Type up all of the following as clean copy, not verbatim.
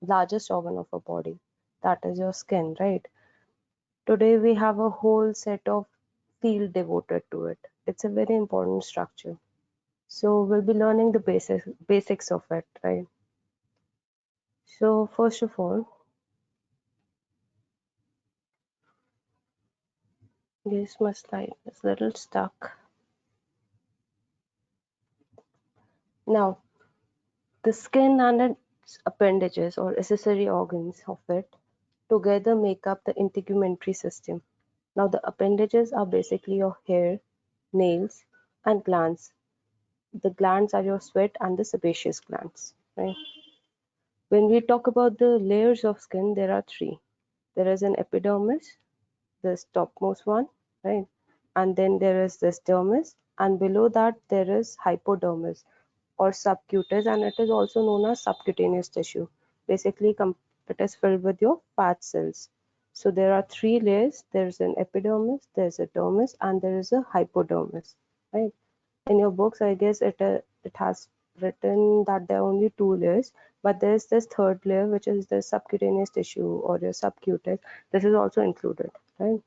largest organ of our body, that is your skin, right? Today we have a whole set of field devoted to it. It's a very important structure. So we'll be learning the basics of it, right? So first of all, this my slide is a little stuck. Now, the skin and its appendages or accessory organs of it together make up the integumentary system. Now, the appendages are basically your hair, nails, and glands. The glands are your sweat and the sebaceous glands, right? When we talk about the layers of skin, there are three. There is an epidermis, this topmost one, right? And then there is this dermis, and below that there is hypodermis or subcutaneous, and it is also known as subcutaneous tissue. Basically, it is filled with your fat cells. So there are three layers. There is an epidermis, there is a dermis, and there is a hypodermis, right? In your books, I guess it has written that there are only two layers, but there is this third layer, which is the subcutaneous tissue or your subcutaneous. This is also included, right?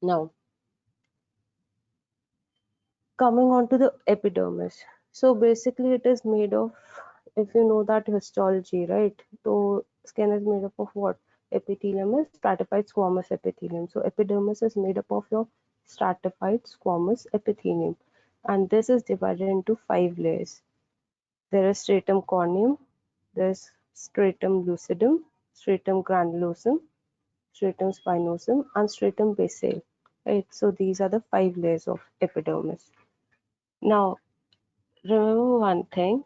Now, coming on to the epidermis. So basically, it is made of, if you know that histology, right? So skin is made up of what? Epithelium is stratified squamous epithelium. So epidermis is made up of your stratified squamous epithelium, and this is divided into five layers. There is stratum corneum, there is stratum lucidum, stratum granulosum, stratum spinosum, and stratum basale. Right. So these are the five layers of epidermis. Now, remember one thing,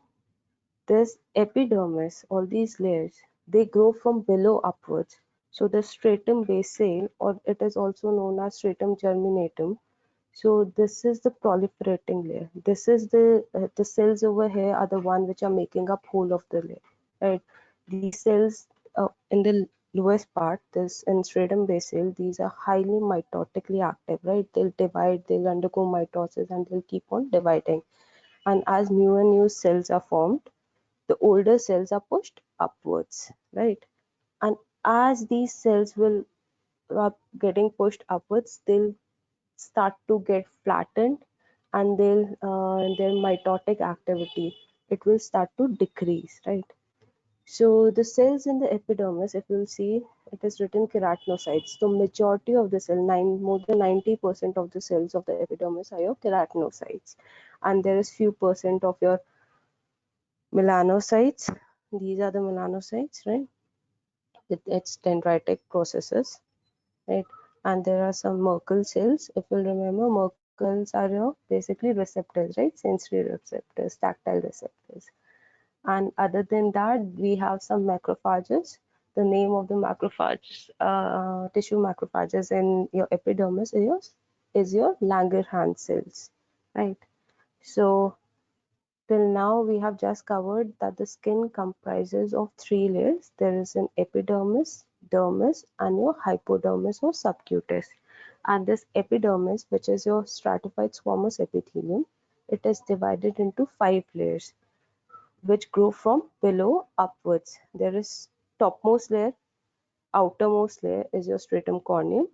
this epidermis, all these layers, they grow from below upwards. So the stratum basale, or it is also known as stratum germinatum. So this is the proliferating layer. This is the cells over here are the one which are making up whole of the layer, right? These cells in the lowest part, this in stratum basale, these are highly mitotically active, right? They'll divide, they'll undergo mitosis, and they'll keep on dividing. And as new and new cells are formed, the older cells are pushed upwards, right? And as these cells will are getting pushed upwards, they'll start to get flattened, and their mitotic activity, it will start to decrease, right? So the cells in the epidermis, if you'll see, it is written keratinocytes. So majority of the more than 90% of the cells of the epidermis are your keratinocytes, and there is few percent of your melanocytes. These are the melanocytes, right? It's dendritic processes, right? And there are some Merkel cells. If you'll remember, Merkels are your basically receptors, right? Sensory receptors, tactile receptors. And other than that, we have some macrophages. The name of the macrophages, tissue macrophages in your epidermis is your Langerhans cells, right? So till now, we have just covered that the skin comprises of three layers. There is an epidermis, dermis, and your hypodermis or subcutaneous. And this epidermis, which is your stratified squamous epithelium, it is divided into five layers, which grow from below upwards. There is topmost layer, outermost layer is your stratum corneum.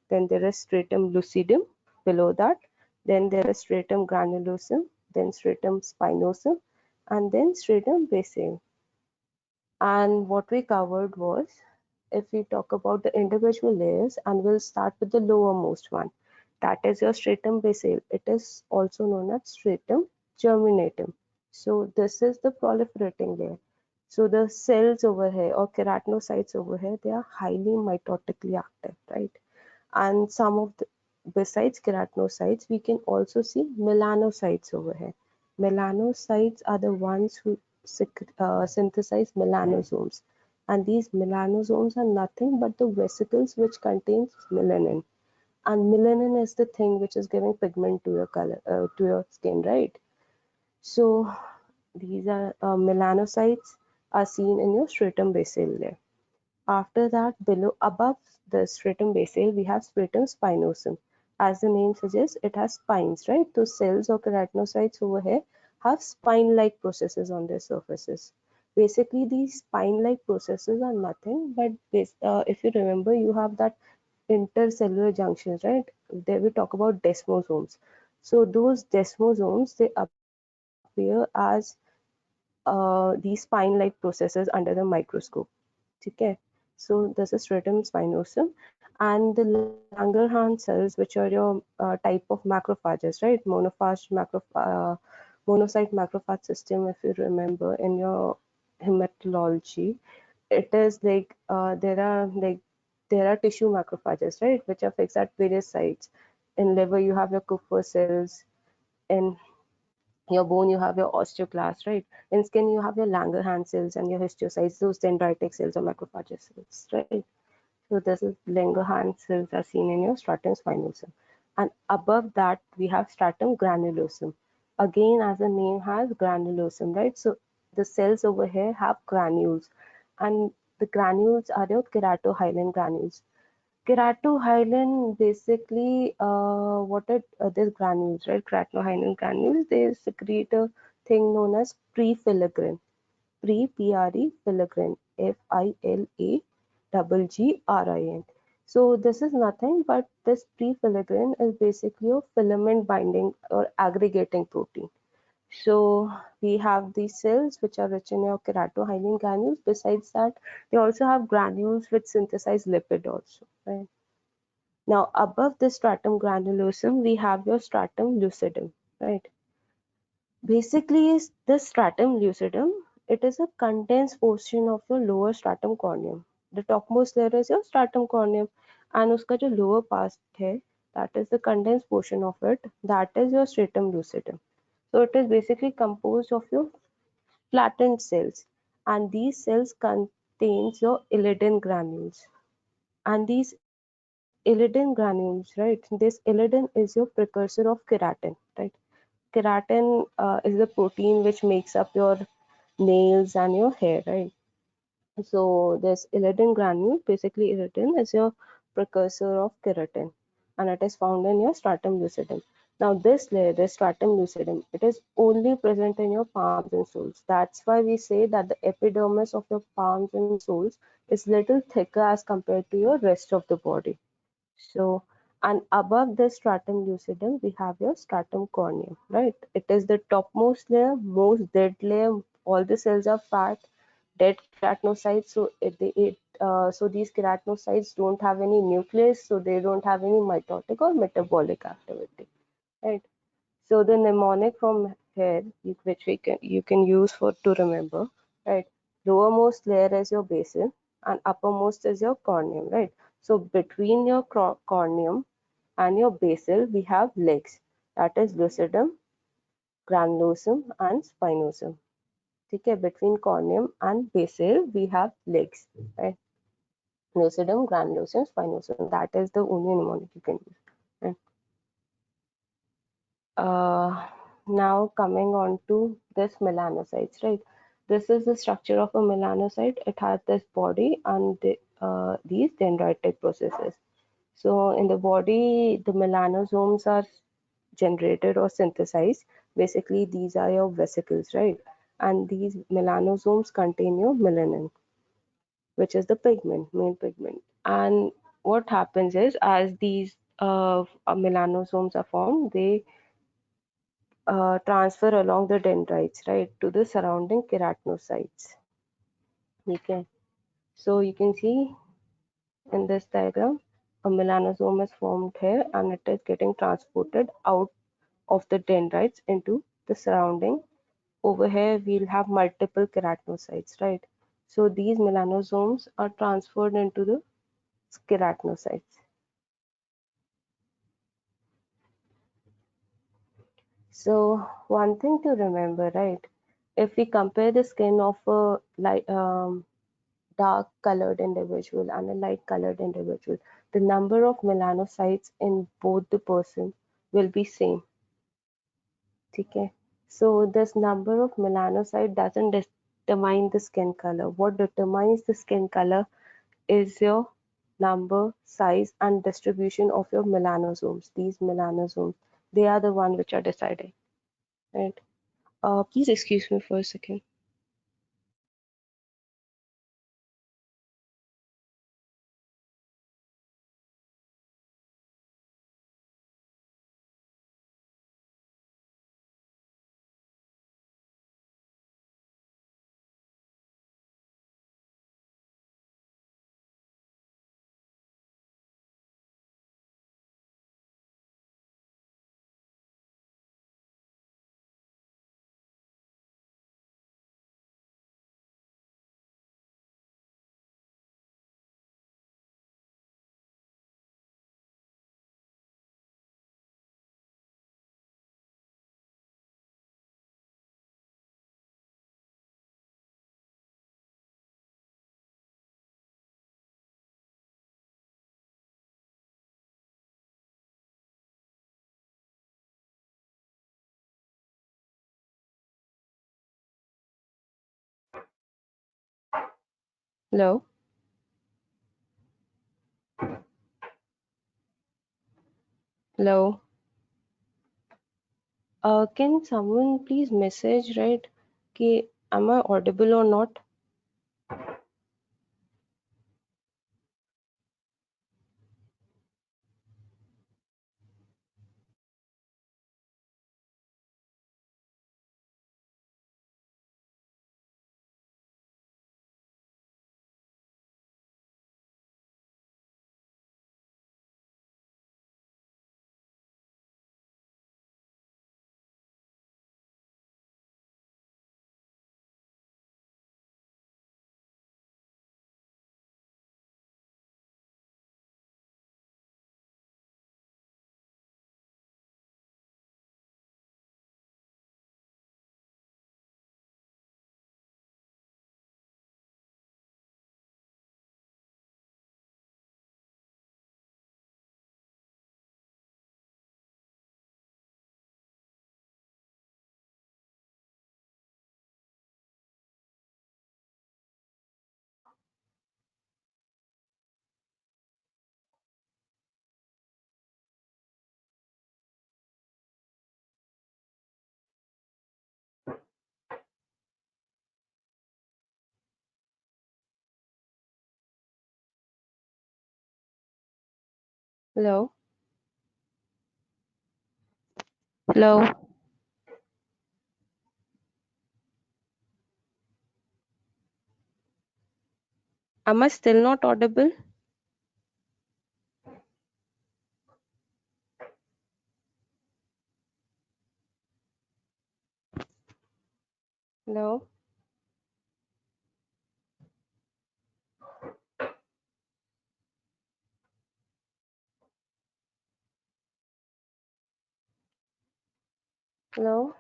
Then there is stratum lucidum below that. Then there is stratum granulosum, then stratum spinosum, and then stratum basale. And what we covered was, if we talk about the individual layers, and we'll start with the lowermost one, that is your stratum basale. It is also known as stratum germinatum. So this is the proliferating layer. So the cells over here or keratinocytes over here, they are highly mitotically active, right? And some of the, besides keratinocytes, we can also see melanocytes over here. Melanocytes are the ones who synthesize melanosomes, and these melanosomes are nothing but the vesicles which contains melanin, and melanin is the thing which is giving pigment to your color, to your skin, right? So these are melanocytes are seen in your stratum basale layer. After that, below above the stratum basale, we have stratum spinosum. As the name suggests, it has spines, right? Those cells or keratinocytes over here have spine-like processes on their surfaces. Basically, these spine-like processes are nothing but if you remember, you have that intercellular junctions, right? There we talk about desmosomes. So those desmosomes, they appear as these spine-like processes under the microscope. Okay. So this is stratum spinosum, and the Langerhans cells, which are your type of macrophages, right? Monocyte macrophage system, if you remember in your hematology, it is like there are tissue macrophages, right, which are fixed at various sites. In liver, you have your Kupffer cells. In your bone, you have your osteoclasts, right? In skin, you have your Langerhans cells and your histiocytes, those dendritic cells or macrophage cells, right? So this is Langerhans cells are seen in your stratum spinosum. And above that, we have stratum granulosum. Again, as the name has, granulosum, right? So the cells over here have granules, and the granules are your keratohyalin granules. Keratohyalin basically, these granules, right? Keratohyalin granules, they secrete a thing known as prefiligrin. Pre filigrin, Filagrin. So this is nothing but this prefiligrin is basically a filament binding or aggregating protein. So we have these cells which are rich in your keratohyalin granules. Besides that, they also have granules which synthesize lipid also. Right? Now above the stratum granulosum, we have your stratum lucidum. Right? Basically, is the stratum lucidum. It is a condensed portion of your lower stratum corneum. The topmost layer is your stratum corneum, and उसका जो lower part है, that is the condensed portion of it. That is your stratum lucidum. So it is basically composed of your flattened cells, and these cells contains your Illidin granules. And these Illidin granules, right? This Illidin is your precursor of keratin, right? Keratin is the protein which makes up your nails and your hair, right? So this Illidin granule, basically Illidin is your precursor of keratin, and it is found in your stratum lucidum. Now this layer, the stratum lucidum, it is only present in your palms and soles. That's why we say that the epidermis of your palms and soles is little thicker as compared to your rest of the body. So, and above the stratum lucidum, we have your stratum corneum, right? It is the topmost layer, most dead layer. All the cells are fat, dead keratinocytes. So, so these keratinocytes don't have any nucleus, so they don't have any mitotic or metabolic activity, right? So the mnemonic from here, which you can use for to remember, right? Lowermost layer is your basal, and uppermost is your corneum, right? So between your corneum and your basal, we have legs. That is lucidum, granulosum, and spinosum. Okay, between corneum and basal, we have legs, right? Lucidum, granulosum, spinosum. That is the only mnemonic you can use. Right? Uh, Now coming on to this melanocytes, right? This is the structure of a melanocyte. It has this body and these dendritic processes. So in the body, the melanosomes are generated or synthesized. Basically, these are your vesicles, right? And these melanosomes contain your melanin, which is the pigment, main pigment. And what happens is, as these melanosomes are formed, they transfer along the dendrites, right, to the surrounding keratinocytes. Okay, so you can see in this diagram, a melanosome is formed here and it is getting transported out of the dendrites into the surrounding. Over here, we'll have multiple keratinocytes, right? So these melanosomes are transferred into the keratinocytes. So one thing to remember, right? If we compare the skin of a dark colored individual and a light colored individual, the number of melanocytes in both the person will be same. Okay. So this number of melanocyte doesn't determine the skin color. What determines the skin color is your number, size, and distribution of your melanosomes. These melanosomes, they are the one which are deciding. Right. Please excuse me for a second. Hello? Hello? Can someone please message, right? Ki, am I audible or not? Hello? Hello? Am I still not audible? Hello? Hello?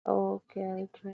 Okay, I'll try.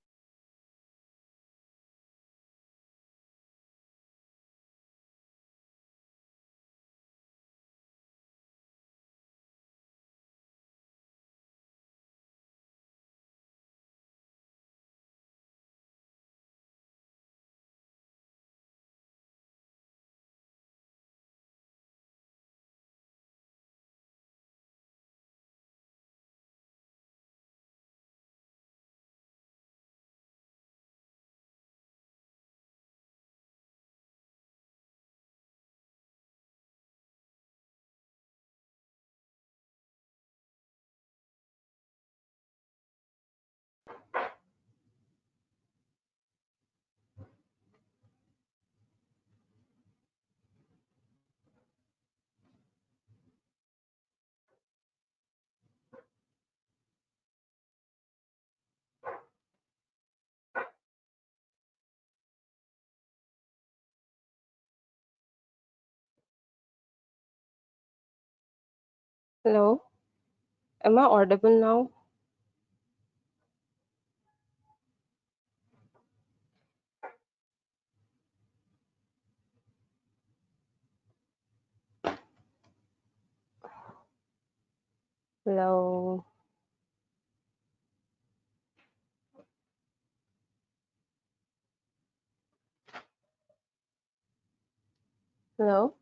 Hello? Am I audible now? Hello? Hello?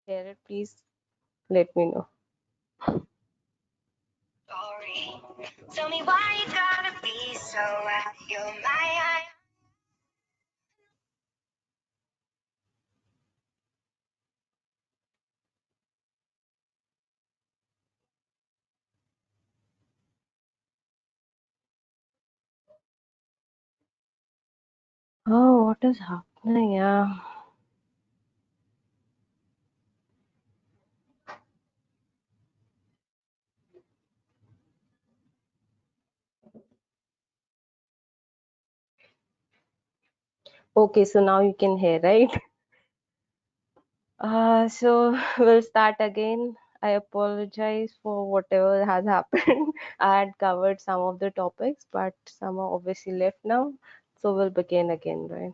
hear it, please let me know. Story. Tell me why you gotta be so out your mind. Oh, what is happening? Yeah. Okay, so now you can hear, right? So we'll start again. I apologize for whatever has happened. I had covered some of the topics, but some are obviously left now. So we'll begin again, right?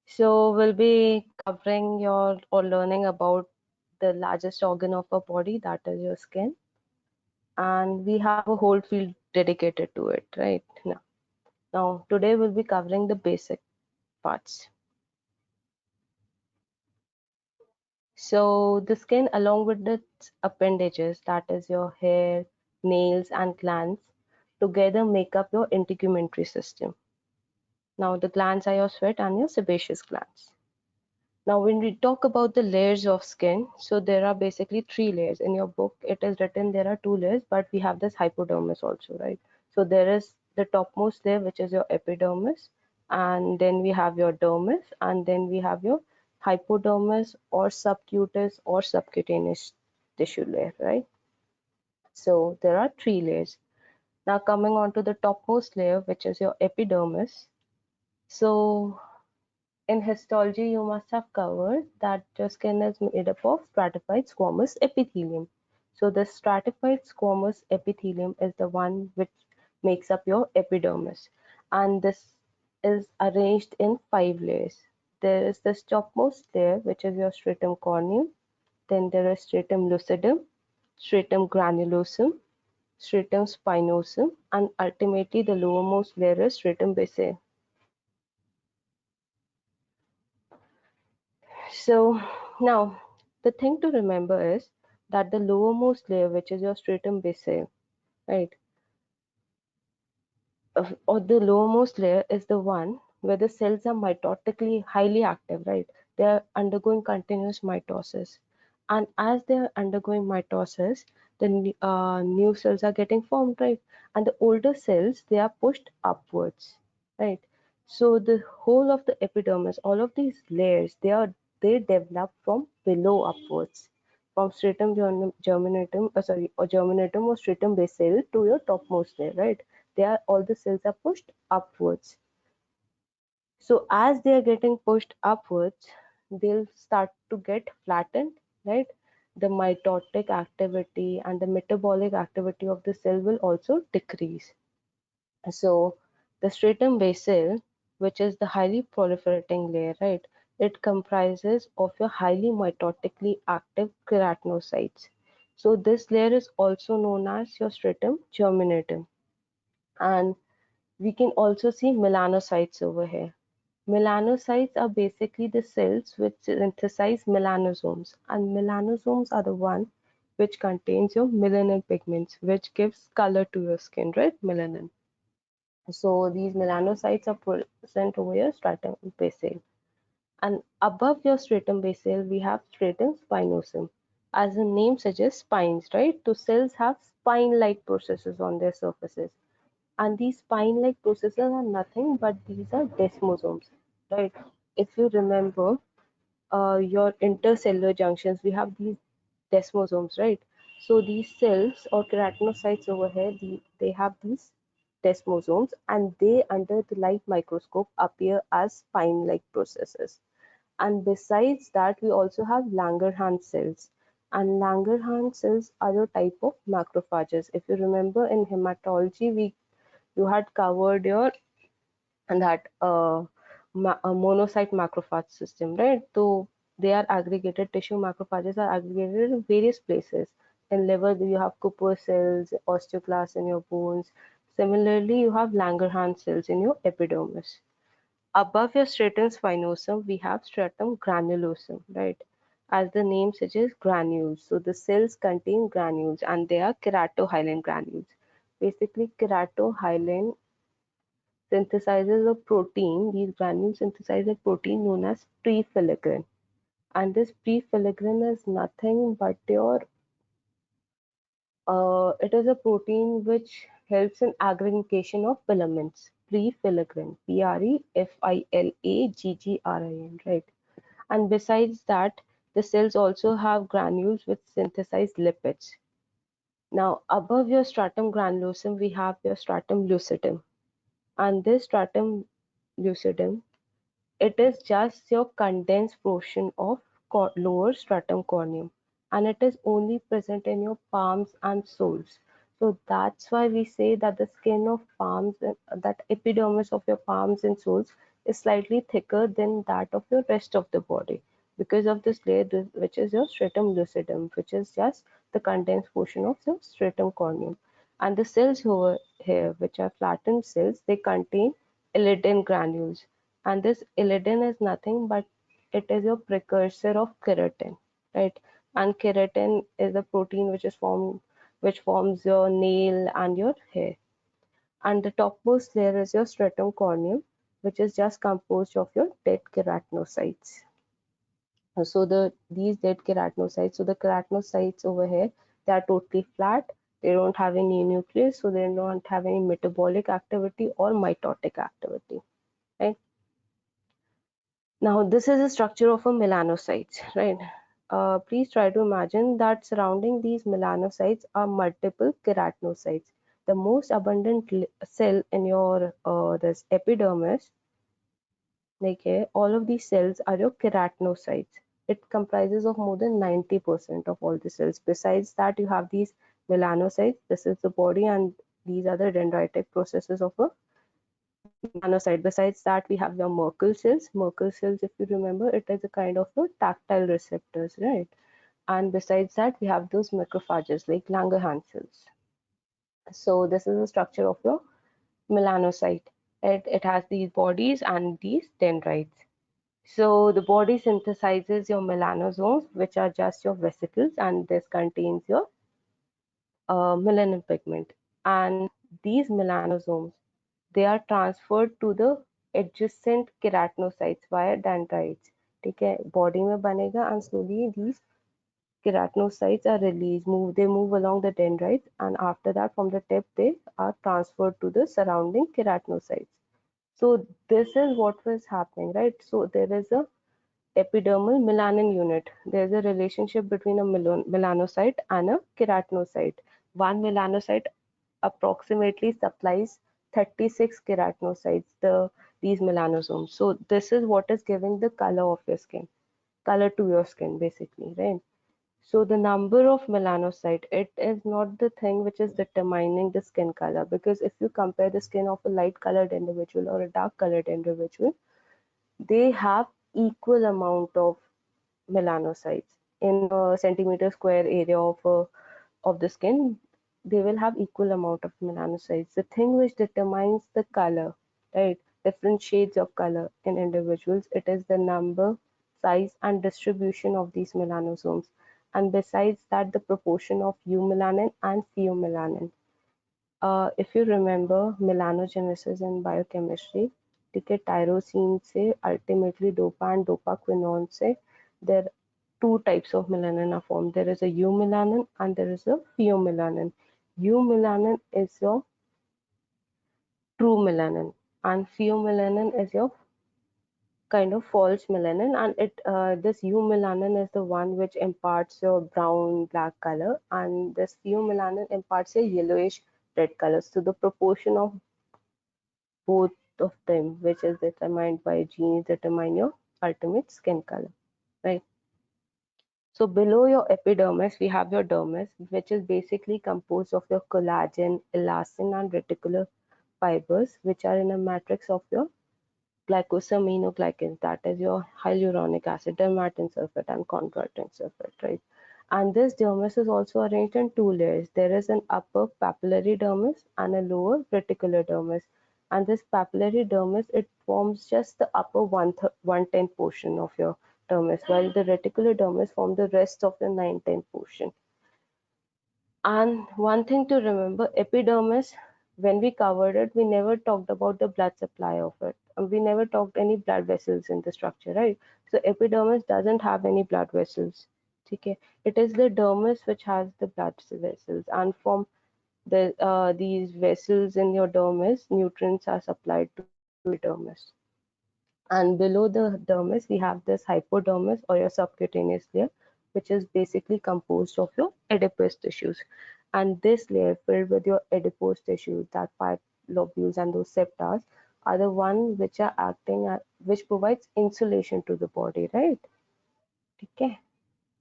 So we'll be covering your or learning about the largest organ of our body, that is your skin. And we have a whole field dedicated to it, right? Now today we'll be covering the basic parts. So the skin, along with its appendages, that is your hair, nails, and glands, together make up your integumentary system. Now the glands are your sweat and your sebaceous glands. Now, when we talk about the layers of skin, so there are basically three layers. In your book, it is written there are two layers, but we have this hypodermis also, right? So there is the topmost layer, which is your epidermis, and then we have your dermis, and then we have your hypodermis or subcutaneous or subcutaneous tissue layer, right? So there are three layers. Now coming on to the topmost layer, which is your epidermis. So in histology, you must have covered that your skin is made up of stratified squamous epithelium. So the stratified squamous epithelium is the one which makes up your epidermis. And this is arranged in five layers. There is the topmost layer, which is your stratum corneum. Then there is stratum lucidum, stratum granulosum, stratum spinosum, and ultimately the lowermost layer is stratum basale. So now the thing to remember is that the lowermost layer, which is your stratum basale, right, or the lowermost layer is the one where the cells are mitotically highly active, right? They are undergoing continuous mitosis. And as they are undergoing mitosis, the new cells are getting formed, right? And the older cells, they are pushed upwards, right? So the whole of the epidermis, all of these layers, they develop from below upwards, from stratum germinatum, or germinatum or stratum basale to your topmost layer, right? They are all the cells are pushed upwards. So as they are getting pushed upwards, they'll start to get flattened, right? The mitotic activity and the metabolic activity of the cell will also decrease. So the stratum basale, which is the highly proliferating layer, right? It comprises of your highly mitotically active keratinocytes. So this layer is also known as your stratum germinatum. And we can also see melanocytes over here. Melanocytes are basically the cells which synthesize melanosomes, and melanosomes are the one which contains your melanin pigments, which gives color to your skin, right? Melanin. So these melanocytes are present over your stratum basale. And above your stratum basale, we have stratum spinosum. As the name suggests, spines, right? So cells have spine-like processes on their surfaces. And these spine-like processes are nothing but these are desmosomes, right? If you remember your intercellular junctions, we have these desmosomes, right? So these cells or keratinocytes over here, they have these desmosomes, and they under the light microscope appear as spine-like processes. And besides that, we also have Langerhans cells. And Langerhans cells are a type of macrophages. If you remember in hematology, we you had covered your and that monocyte macrophage system, right? So they are aggregated tissue macrophages are aggregated in various places. In liver, you have Kupper cells, osteoclasts in your bones. Similarly, you have Langerhans cells in your epidermis. Above your stratum spinosum, we have stratum granulosum, right? As the name suggests, granules. So the cells contain granules and they are keratohyaline granules. Basically, keratohyaline synthesizes a protein. These granules synthesize a protein known as prefiligrin. And this prefiligrin is nothing but your it is a protein which helps in aggregation of filaments. Prefiligrin, Prefilaggrin, right? And besides that, the cells also have granules which synthesize lipids. Now, above your stratum granulosum, we have your stratum lucidum. And this stratum lucidum, it is just your condensed portion of lower stratum corneum, and it is only present in your palms and soles. So that's why we say that the skin of palms, that epidermis of your palms and soles is slightly thicker than that of your rest of the body because of this layer, which is your stratum lucidum, which is just the condensed portion of the stratum corneum. And the cells over here, which are flattened cells, they contain elidin granules, and this elidin is nothing but it is your precursor of keratin, right? And keratin is a protein which forms your nail and your hair. And the topmost layer is your stratum corneum, which is just composed of your dead keratinocytes. So these dead keratinocytes, so the keratinocytes over here, they are totally flat. They don't have any nucleus, so they don't have any metabolic activity or mitotic activity, right? Now, this is the structure of a melanocyte, right? Please try to imagine that surrounding these melanocytes are multiple keratinocytes. The most abundant cell in your this epidermis, okay, all of these cells are your keratinocytes. It comprises of more than 90% of all the cells. Besides that, you have these melanocytes. This is the body, and these are the dendritic processes of a melanocyte. Besides that, we have your Merkel cells. Merkel cells, if you remember, it is a kind of a tactile receptors, right? And besides that, we have those macrophages like Langerhans cells. So this is the structure of your melanocyte. It has these bodies and these dendrites. So the body synthesizes your melanosomes, which are just your vesicles, and this contains your melanin pigment. And these melanosomes, they are transferred to the adjacent keratinocytes via dendrites. ठीक है, body में बनेगा and slowly these keratinocytes are released, they move along the dendrites, and after that from the tip they are transferred to the surrounding keratinocytes. So this is what was happening, right? So there is a epidermal melanin unit. There is a relationship between a melanocyte and a keratinocyte. One melanocyte approximately supplies 36 keratinocytes, these melanosomes. So this is what is giving the color of your skin, color to your skin basically, right? So the number of melanocyte, it is not the thing which is determining the skin color, because if you compare the skin of a light colored individual or a dark colored individual, they have equal amount of melanocytes in a centimeter square area of the skin. They will have equal amount of melanocytes. The thing which determines the color, right, different shades of color in individuals, it is the number, size and distribution of these melanosomes, and besides that the proportion of eumelanin and pheomelanin. If you remember melanogenesis in biochemistry, ठीक है, tyrosine से ultimately dopa and dopaquinone से there two types of melanin are formed. There is a eumelanin and there is a pheomelanin. Eumelanin is your true melanin and pheomelanin is your kind of false melanin, and this eumelanin is the one which imparts your brown black color, and this pheomelanin imparts a yellowish red color. So the proportion of both of them, which is determined by genes, determine your ultimate skin color, right? So below your epidermis, we have your dermis, which is basically composed of your collagen, elastin, and reticular fibers, which are in a matrix of your glycosaminoglycans, that is your hyaluronic acid, dermatan sulfate, and chondroitin sulfate, right? And this dermis is also arranged in two layers. There is an upper papillary dermis and a lower reticular dermis. And this papillary dermis, it forms just the upper one-tenth portion of your dermis, while the reticular dermis form the rest of the nine-tenth portion. And one thing to remember, epidermis, when we covered it, we never talked about the blood supply of it. We never talked any blood vessels in the structure, right? So epidermis doesn't have any blood vessels. Okay, it is the dermis which has the blood vessels, and from these vessels in your dermis, nutrients are supplied to your epidermis. And below the dermis, we have this hypodermis or your subcutaneous layer, which is basically composed of your adipose tissues. And this layer filled with your adipose tissues, that part lobules and those septars, are the one which are acting at, which provides insulation to the body, right? Okay.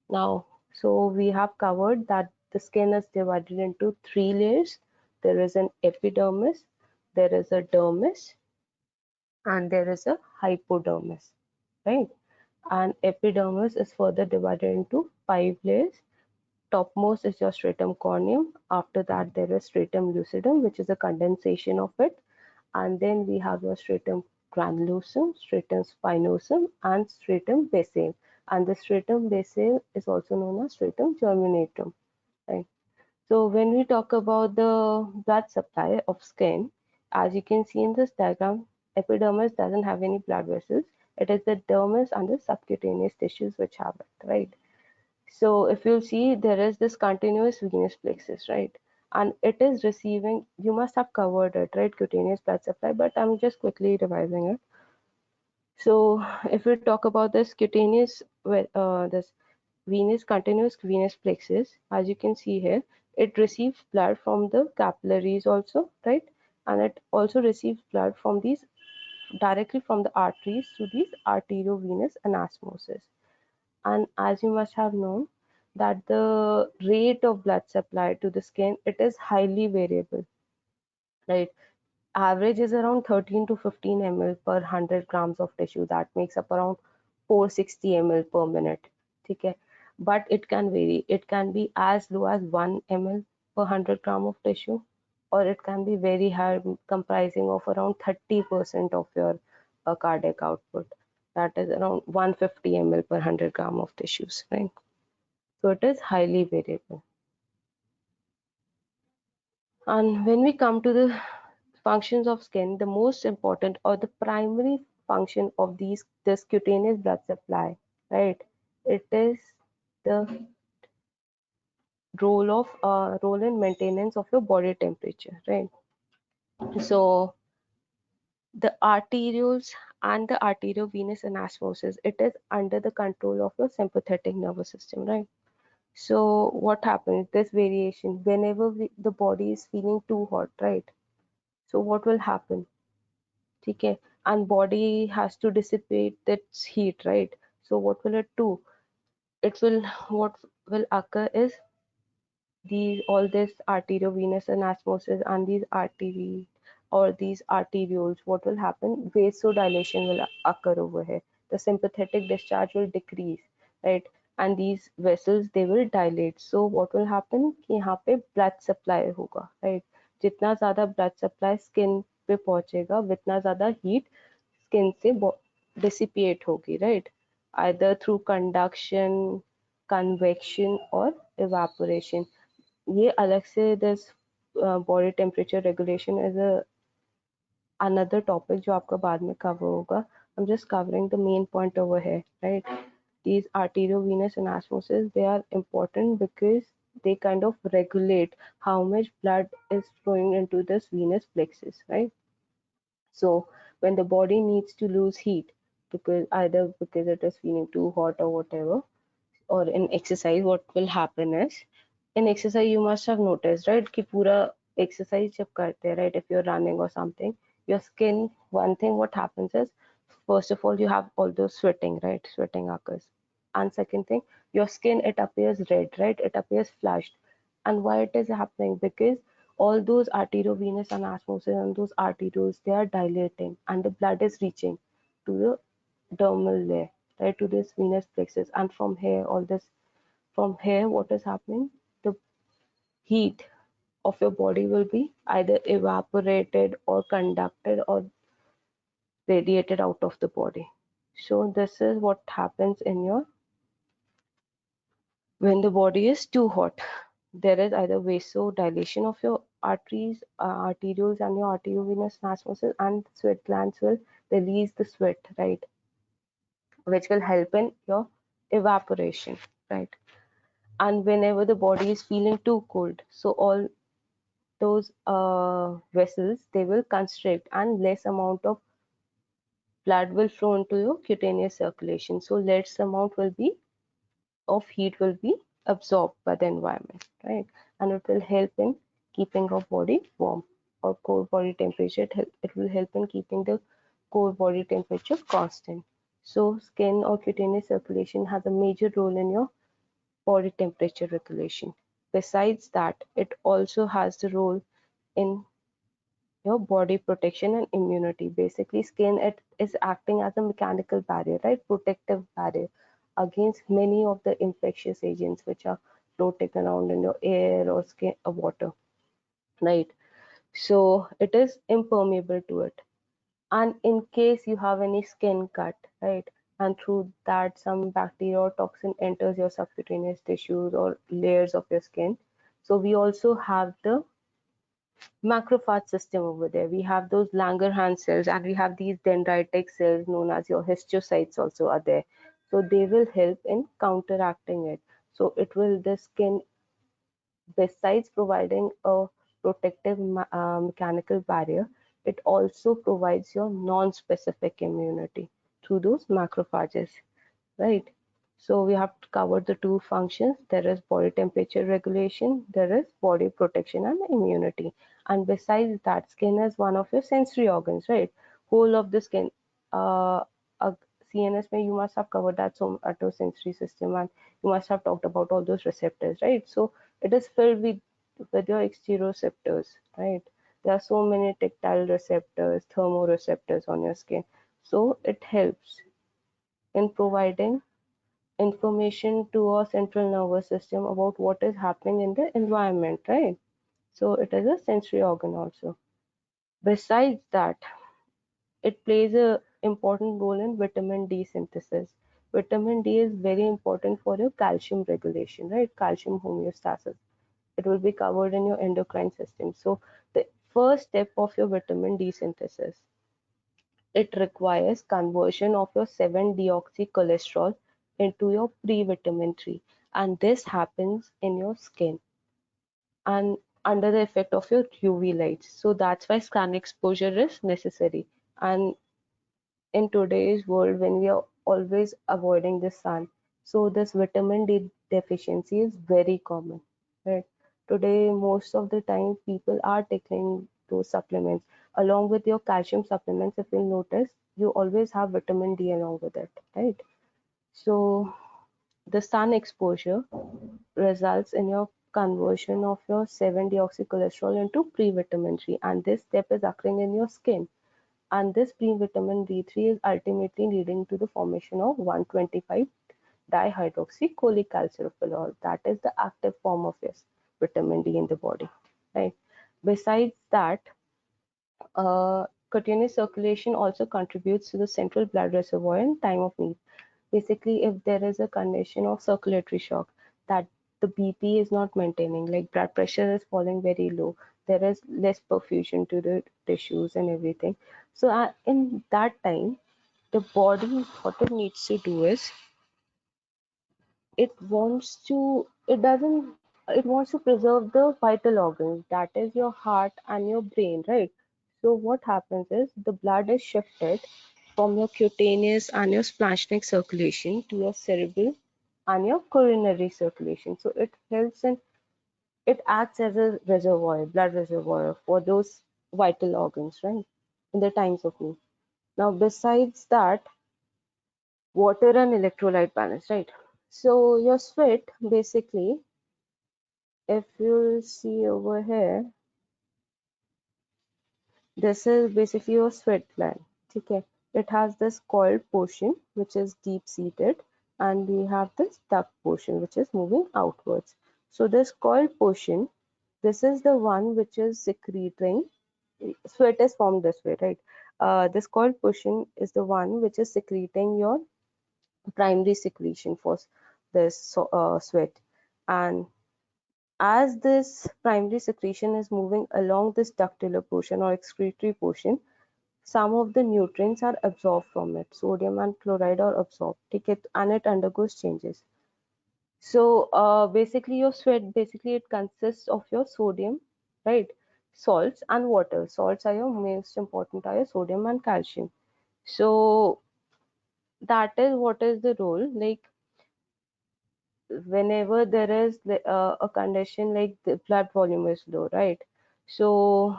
Now, so we have covered that the skin is divided into three layers. There is an epidermis, there is a dermis, and there is a hypodermis, right? And epidermis is further divided into five layers. Topmost is your stratum corneum. After that, there is stratum lucidum, which is a condensation of it. And then we have your stratum granulosum, stratum spinosum, and stratum basale. And the stratum basale is also known as stratum germinatum, right? So when we talk about the blood supply of skin, as you can see in this diagram, epidermis doesn't have any blood vessels. It is the dermis and the subcutaneous tissues which have it, right? So if you see, there is this continuous venous plexus, right? And it is receiving, you must have covered it, right? Cutaneous blood supply, but I'm just quickly revising it. So if we talk about this cutaneous, this continuous venous plexus, as you can see here, it receives blood from the capillaries also, right? And it also receives blood from these directly from the arteries through these arteriovenous anastomosis. And as you must have known, that the rate of blood supply to the skin, it is highly variable, right? Average is around 13 to 15 ml per 100 grams of tissue. That makes up around 460 ml per minute. Okay, but it can vary. It can be as low as 1 ml per 100 gram of tissue, or it can be very high, comprising of around 30% of your cardiac output. That is around 150 ml per 100 gram of tissues, right? So it is highly variable. And when we come to the functions of skin, the most important or the primary function of this cutaneous blood supply, right? It is the role in maintenance of your body temperature, right? So the arterioles and the arteriovenous anastomosis, it is under the control of your sympathetic nervous system, right? So what happens? This variation whenever the body is feeling too hot, right? So what will happen? Okay, and body has to dissipate its heat, right? So what will it do? It will, what will occur is these all this arteriovenous anastomosis and these arteries or these arterioles, what will happen? Vasodilation will occur over here. The sympathetic discharge will decrease, right? And these vessels, they will dilate. So what will happen कि यहाँ पे blood supply होगा, right? जितना ज़्यादा blood supply skin पे पहुँचेगा, उतना ज़्यादा heat skin से dissipate होगी, right? Either through conduction, convection or evaporation. ये अलग से this body temperature regulation is a another topic जो आपका बाद में cover होगा. I'm just covering the main point over here, right? These arteriovenous anastomosis, they are important because they kind of regulate how much blood is flowing into this venous plexus, right? So when the body needs to lose heat, because either because it is feeling too hot or whatever, or in exercise, what will happen is, in exercise you must have noticed, right, कि पूरा exercise जब करते हैं, right, if you're running or something, your skin, one thing what happens is, first of all you have all those sweating, right, sweating occurs, and second thing, your skin, it appears red, right, it appears flushed. And why it is happening? Because all those arteriovenous anastomosis and those arterioles, they are dilating and the blood is reaching to the dermal layer, right, to this venous plexus. And from here, all this, from here, what is happening? The heat. of your body will be either evaporated or conducted or radiated out of the body. So this is what happens in your when the body is too hot. There is either vasodilation of your arteries, arterioles and your arteriovenous muscles, and sweat glands will release the sweat, right, which will help in your evaporation, right? And whenever the body is feeling too cold, so all those vessels, they will constrict and less amount of blood will flow into your cutaneous circulation. So less amount will be of heat will be absorbed by the environment, right? And it will help in keeping our body warm or core body temperature. It will help in keeping the core body temperature constant. So skin or cutaneous circulation has a major role in your body temperature regulation. Besides that, it also has the role in your body protection and immunity. Basically, skin it is acting as a mechanical barrier, right? Protective barrier against many of the infectious agents which are floating around in your air or skin or water, right? So it is impermeable to it. And in case you have any skin cut, right, and through that some bacteria or toxin enters your subcutaneous tissues or layers of your skin, so we also have the macrophage system over there. We have those Langerhans cells and we have these dendritic cells known as your histiocytes also are there. So they will help in counteracting it. So it will the skin, besides providing a protective mechanical barrier, it also provides your non-specific immunity through those macrophages, right? So we have covered the two functions. There is body temperature regulation, there is body protection and immunity. And besides that, skin is one of your sensory organs, right? Whole of the skin. Uh, CNS, where you must have covered that somatosensory system, and you must have talked about all those receptors, right? So it is filled with your exteroceptors, right? There are so many tactile receptors, thermoreceptors on your skin. So it helps in providing information to our central nervous system about what is happening in the environment, right? So it is a sensory organ also. Besides that, it plays a important role in vitamin D synthesis. Vitamin D is very important for your calcium regulation, right? Calcium homeostasis. It will be covered in your endocrine system. So the first step of your vitamin D synthesis, it requires conversion of your 7-deoxycholesterol into your pre-vitamin 3, and this happens in your skin and under the effect of your UV lights. So that's why sun exposure is necessary. And in today's world, when we are always avoiding the sun, so this vitamin D deficiency is very common, right? Today, most of the time, people are taking those supplements along with your calcium supplements. If you'll notice, you always have vitamin D along with it, right? So the sun exposure results in your conversion of your 7-deoxycholesterol into pre-vitamin 3, and this step is occurring in your skin, and this pre-vitamin D3 is ultimately leading to the formation of 125 dihydroxycholecalciferol. That is the active form of this vitamin D in the body, right? Besides that, cutaneous circulation also contributes to the central blood reservoir in time of need. Basically, if there is a condition of circulatory shock, that the BP is not maintaining, like blood pressure is falling very low, there is less perfusion to the tissues and everything. So in that time, the body, what it needs to do is it wants to preserve the vital organs, that is your heart and your brain, right? So what happens is the blood is shifted from your cutaneous and your splanchnic circulation to your cerebral and your coronary circulation. So it acts as a reservoir, blood reservoir for those vital organs, right? In the times of need. Now, besides that, water and electrolyte balance, right? So your sweat, basically, if you see over here, this is basically your sweat gland. Okay, it has this coiled portion which is deep seated, and we have this duct portion which is moving outwards. So this coiled portion This is the one which is secreting. Sweat is formed this way, right? This called pushing is the one which is secreting your primary secretion for this sweat. And as this primary secretion is moving along this ductular portion or excretory portion, some of the nutrients are absorbed from it. Sodium and chloride are absorbed, take it, and it undergoes changes. So basically your sweat, basically it consists of your sodium, right? Salts and water. Salts are your most important, are your sodium and calcium. So that is what is the role. Like whenever there is a condition like the blood volume is low, right? So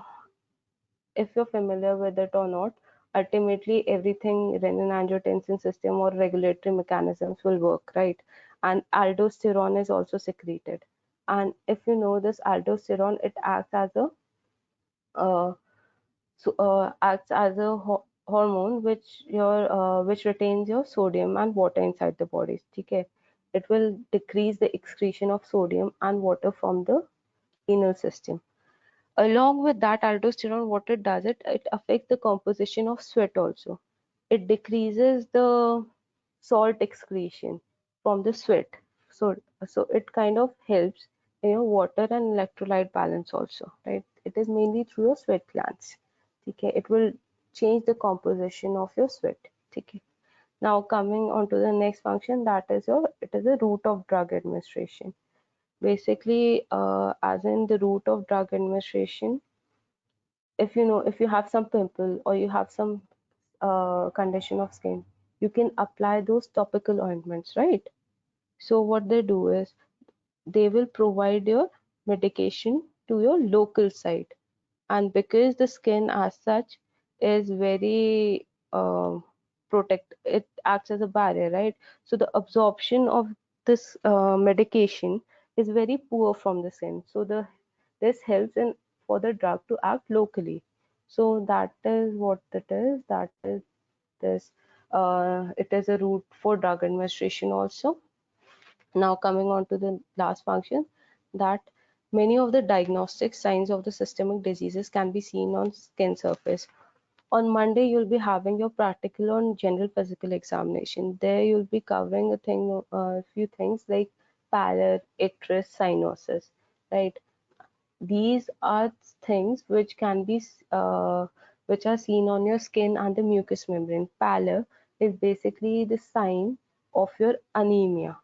if you're familiar with it or not, ultimately everything renin-angiotensin system or regulatory mechanisms will work, right? And aldosterone is also secreted. And if you know this aldosterone, it acts as a uh, hormone which retains your sodium and water inside the body. Okay, it will decrease the excretion of sodium and water from the renal system. Along with that aldosterone, what it does, it affects the composition of sweat also. It decreases the salt excretion from the sweat. So so it kind of helps in your water and electrolyte balance also, right? It is mainly through your sweat glands. Okay, it will change the composition of your sweat. Okay. Now coming on to the next function, that is your, it is a route of drug administration. Basically, as in the route of drug administration, if you know, if you have some pimple or you have some condition of skin, you can apply those topical ointments, right? So what they do is they will provide your medication to your local site. And because the skin as such is very protect, it acts as a barrier, right? So the absorption of this medication is very poor from the skin, so the this helps in for the drug to act locally. So that is what it is, that is this it is a route for drug administration also. Now coming on to the last function, that many of the diagnostic signs of the systemic diseases can be seen on skin surface. On Monday, you'll be having your practical on general physical examination. There you'll be covering a few things like pallor, icterus, cyanosis, right? These are things which can be which are seen on your skin and the mucous membrane. Pallor is basically the sign of your anemia.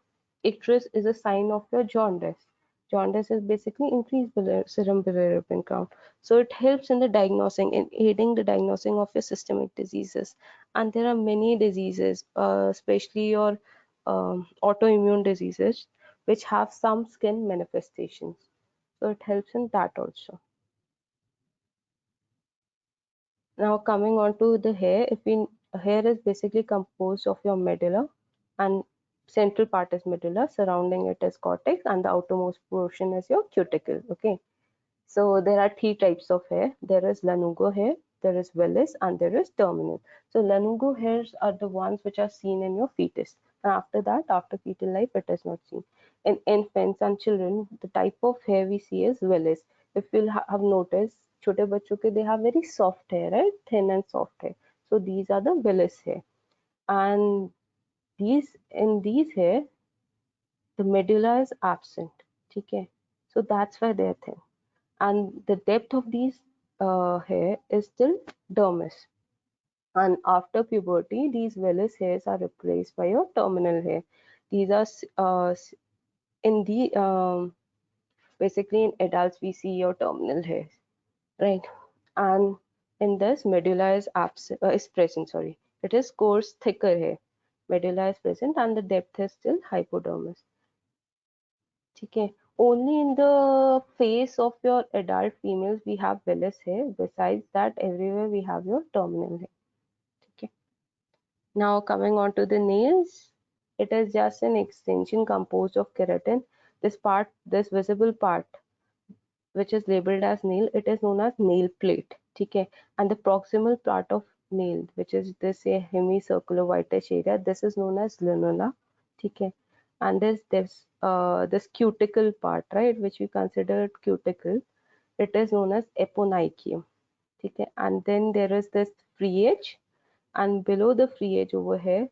Icterus is a sign of your jaundice. Jaundice is basically increased serum bilirubin count. So it helps in the diagnosing and aiding the diagnosing of your systemic diseases. And there are many diseases, especially your autoimmune diseases, which have some skin manifestations. So it helps in that also. Now coming on to the hair, if we hair is basically composed of your medulla, and central part is medulla, surrounding it is cortex, and the outermost portion is your cuticle. Okay, so there are three types of hair. There is lanugo hair, there is vellus, and there is terminal. So lanugo hairs are the ones which are seen in your fetus. And after that, after fetal life, it is not seen. In infants and children, the type of hair we see is vellus. If you'll have noticed, छोटे बच्चों के they have very soft hair, right? Thin and soft hair. So these are the vellus hair. And these hair, the medulla is absent. Okay, so that's why they're thin, and the depth of these hair is still dermis. And after puberty, these vellus hairs are replaced by your terminal hair. These are in the basically in adults we see your terminal hairs, right? And in this, medulla is absent, is present. Sorry, it is coarse, thicker hair. Medulla is present, and the depth is still hypodermis. Okay. Only in the face of your adult females we have vellus hair. Besides that, everywhere we have your terminal hair. Okay. Now coming on to the nails, it is just an extension composed of keratin. This part, this visible part, which is labeled as nail, it is known as nail plate. Okay. And the proximal part of nail, which is this a hemicircular whitish area, this is known as lunula. Okay. and there's this cuticle part, right, which we consider cuticle. It is known as eponychium. Okay, and then there is this free edge, and below the free edge over here,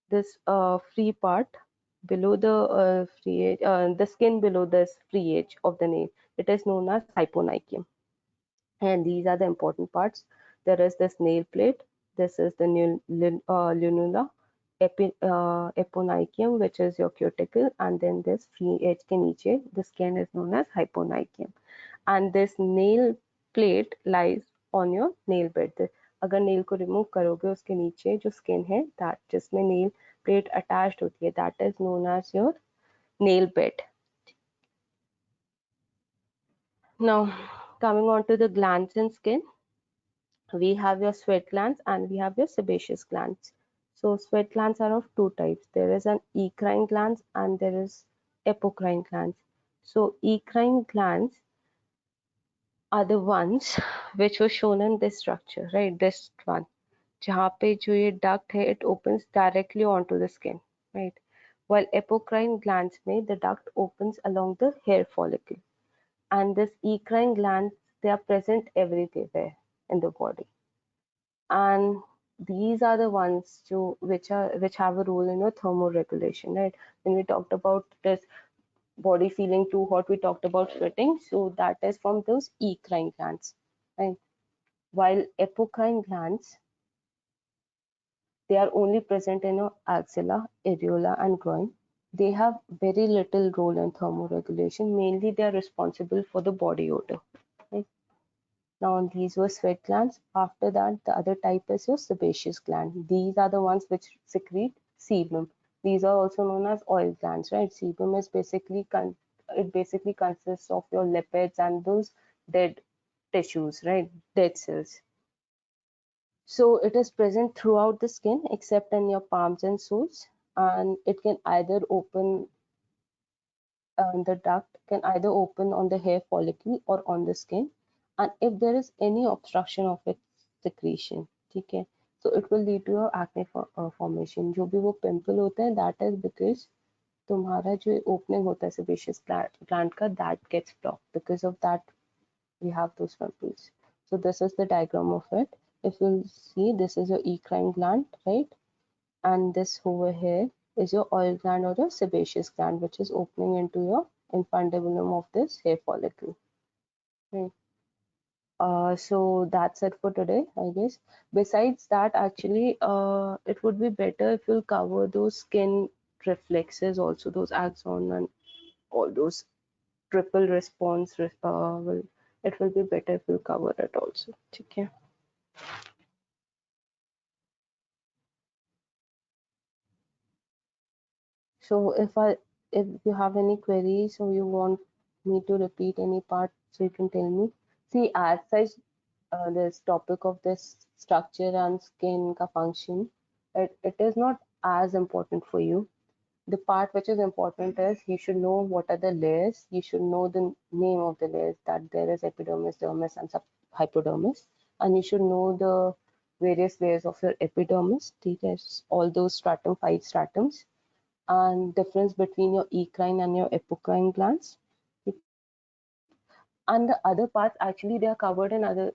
this free part below the free edge, the skin below this free edge of the nail, it is known as hyponychium. And these are the important parts. There is this nail plate. This is the lunula, eponychium, which is your cuticle, and then this free edge के नीचे, the skin is known as hyponychium. And this nail plate lies on your nail bed. अगर nail को remove करोगे, उसके नीचे जो skin है, that जिसमें nail plate attached होती है, that is known as your nail bed. Now, coming on to the glands in skin, we have your sweat glands and we have your sebaceous glands. So sweat glands are of two types. There is an eccrine glands and there is apocrine glands. So eccrine glands are the ones which were shown in this structure, right? This one. जहाँ पे जो ये duct है, it opens directly onto the skin, right? While apocrine glands में the duct opens along the hair follicle. And this eccrine glands, they are present everywhere in the body. And these are the ones which have a role in your thermoregulation, right? When we talked about this body feeling too hot, we talked about sweating, so that is from those eccrine glands, right? While apocrine glands, they are only present in your axilla, areola, and groin. They have very little role in thermoregulation. Mainly, they are responsible for the body odor, right? Now these were sweat glands. After that, the other type is your sebaceous gland. These are the ones which secrete sebum. These are also known as oil glands, right? Sebum is basically it basically consists of your lipids and those dead tissues, right? Dead cells. So it is present throughout the skin except in your palms and soles, and it can either open the duct can either open on the hair follicle or on the skin, and if there is any obstruction of its secretion, ठीक है, so it will lead to a acne formation. जो भी वो pimple होता है, that is because तुम्हारा जो opening होता है sebaceous gland का, that gets blocked. Because of that we have those pimples. So this is the diagram of it. If you see, this is your eccrine gland, right? And this over here is your oil gland or your sebaceous gland, which is opening into your infundibulum of this hair follicle. Right. So that's it for today, I guess. Besides that, actually, it would be better if you'll cover those skin reflexes, also those axon and all those triple response. It will be better if you cover it also. Okay. So if you have any queries or you want me to repeat any part, so you can tell me. See, as such, this topic of this structure and skin ka function, it is not as important for you. The part which is important is you should know what are the layers. You should know the name of the layers, that there is epidermis, dermis, and hypodermis, and you should know the various layers of your epidermis. Okay, all those stratum, 5 stratums, and difference between your eccrine and your apocrine glands. And the other parts, actually they are covered in other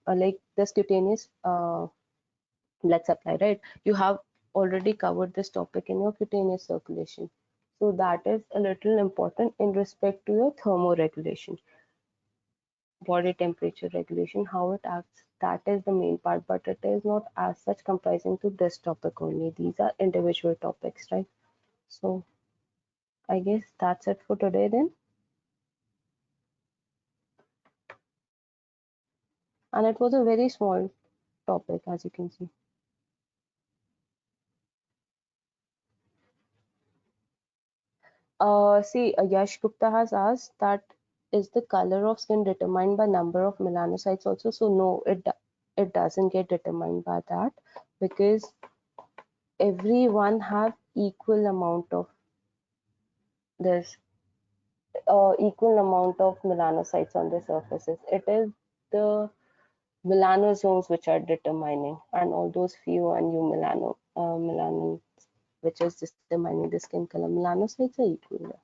like this cutaneous blood supply, right? You have already covered this topic in your cutaneous circulation, so that is a little important in respect to your thermoregulation, body temperature regulation, how it acts. That is the main part, but it is not as such comprising to this topic only. These are individual topics, right? So I guess that's it for today then. And it was a very small topic, as you can see. See, Yash Gupta has asked that is the color of skin determined by number of melanocytes also? So no, it doesn't get determined by that, because everyone have equal amount of this equal amount of melanocytes on the surfaces. It is the melanosomes which are determining, and all those few and you melanin. which is determining the skin color. Melanocytes are equal.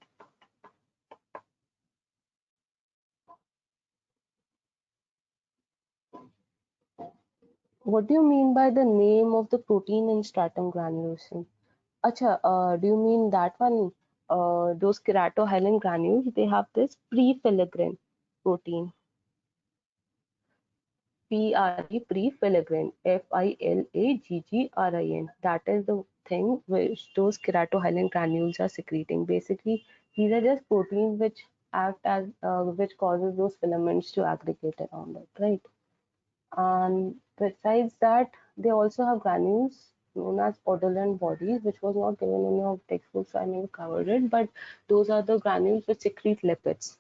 What do you mean by the name of the protein in stratum granulosum? Acha, do you mean that one? Those keratohyalin granules, they have this prefiligrin protein. Prefiligrin, Filaggrin. That is the thing which those keratohyalin granules are secreting. Basically, these are just proteins which act as which causes those filaments to aggregate around it, right? And besides that, they also have granules known as Odolin bodies, which was not given in your textbook, so I never covered it. But those are the granules which secrete lipids.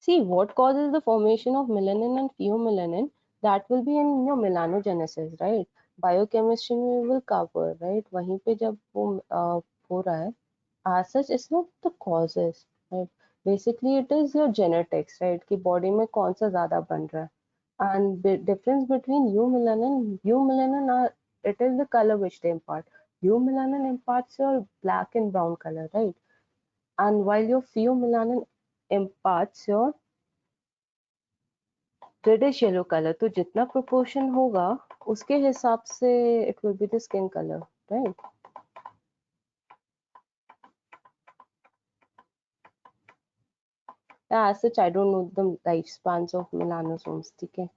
See, what causes the formation of melanin and pheomelanin? That will be in your melanogenesis, right? Biochemistry में we will cover, right? वहीं पे जब वो हो रहा है, as such, it's not the causes, right? Basically, it is your genetics, right? कि body में कौन सा ज़्यादा बन रहा है. And the difference between eumelanin are, it is the color which they impart. Eumelanin imparts your black and brown color, right? And while your pheomelanin imparts your reddish yellow colour. तो जितना proportion होगा उसके हिसाब से it will be the skin colour, right? As such, I don't know the lifespans of melanosomes. ठीक है.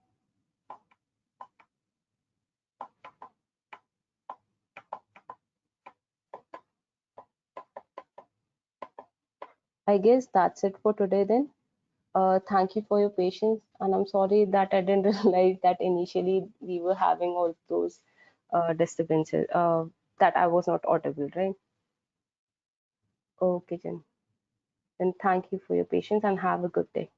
I guess that's it for today then. Thank you for your patience, and I'm sorry that I didn't realize that initially we were having all those disturbances, that I was not audible, right? Okay, then. Then thank you for your patience and have a good day.